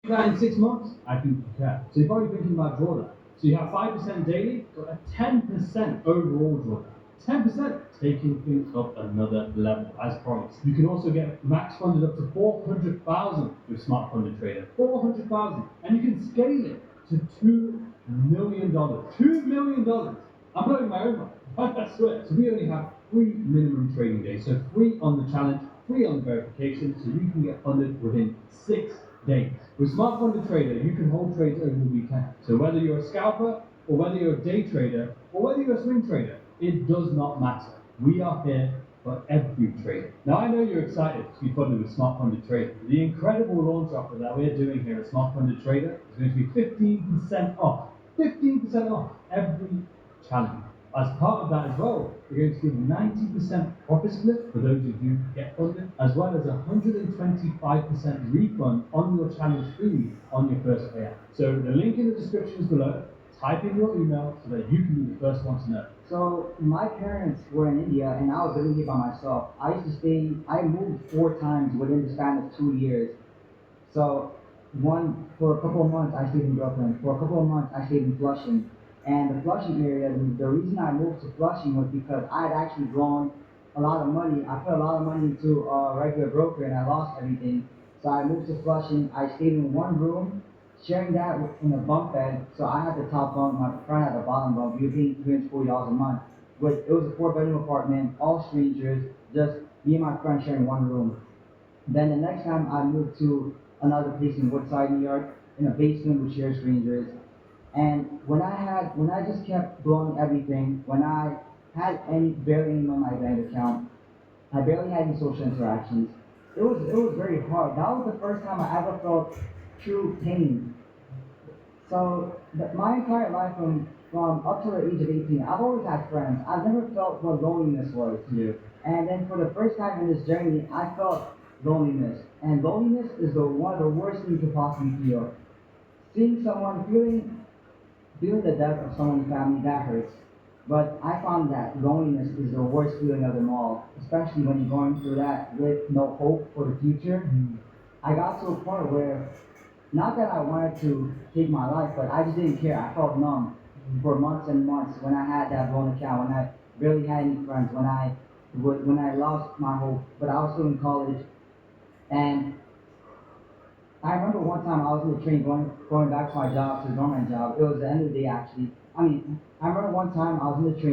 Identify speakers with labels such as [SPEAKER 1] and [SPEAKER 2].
[SPEAKER 1] That in 6 months, I think you can. So you're probably thinking about drawdown. So you have 5% daily, but a 10% overall drawdown. 10% taking things up another level, as promised. You can also get max funded up to 400,000 with Smart Funded Trader. 400,000, and you can scale it to $2 million. $2 million. I'm blowing my own mind. I swear. So we only have 3 minimum trading days. So free on the challenge, free on the verification, so you can get funded within 6 days. With Smart Funded Trader, you can hold trades over the weekend. So whether you're a scalper, or whether you're a day trader, or whether you're a swing trader, it does not matter. We are here for every trader. Now I know you're excited to be funded with Smart Funded Trader. The incredible launch offer that we're doing here at Smart Funded Trader is going to be 15% off. 15% off every challenge. As part of that as well, we're going to give 90% profit split for those of you who get funded, as well as 125% refund on your challenge fee on your first payout. So the link in the description is below. Type in your email so that you can be the first one to know.
[SPEAKER 2] So my parents were in India and I was living here by myself. I moved 4 times within the span of 2 years. So for a couple of months I stayed in Brooklyn. For a couple of months I stayed in Flushing. And the Flushing area, the reason I moved to Flushing was because I had actually drawn a lot of money. I put a lot of money into a regular broker and I lost everything. So I moved to Flushing. I stayed in one room, sharing that in a bunk bed. So I had the top bunk, my friend had the bottom bunk. We were paying $340 a month. It was a 4 bedroom apartment, all strangers, just me and my friend sharing one room. Then the next time I moved to another place in Woodside, New York, in a basement with share strangers. And when I just kept blowing everything, when I had barely any money in my bank account, I barely had any social interactions. It was very hard. That was the first time I ever felt true pain. So my entire life from up to the age of 18, I've always had friends. I've never felt what loneliness was.
[SPEAKER 1] Yeah.
[SPEAKER 2] And then for the first time in this journey, I felt loneliness. And loneliness is one of the worst things you could possibly feel. Seeing someone, feeling the death of someone's family, that hurts. But I found that loneliness is the worst feeling of them all, especially when you're going through that with no hope for the future. I got to a point where, not that I wanted to take my life, but I just didn't care. I felt numb for months and months when I had that blown account, when I barely had any friends, when I lost my hope, but I was still in college. And I remember one time I was in the train going back to my job, to the government job. It was the end of the day actually. I remember one time I was in the train.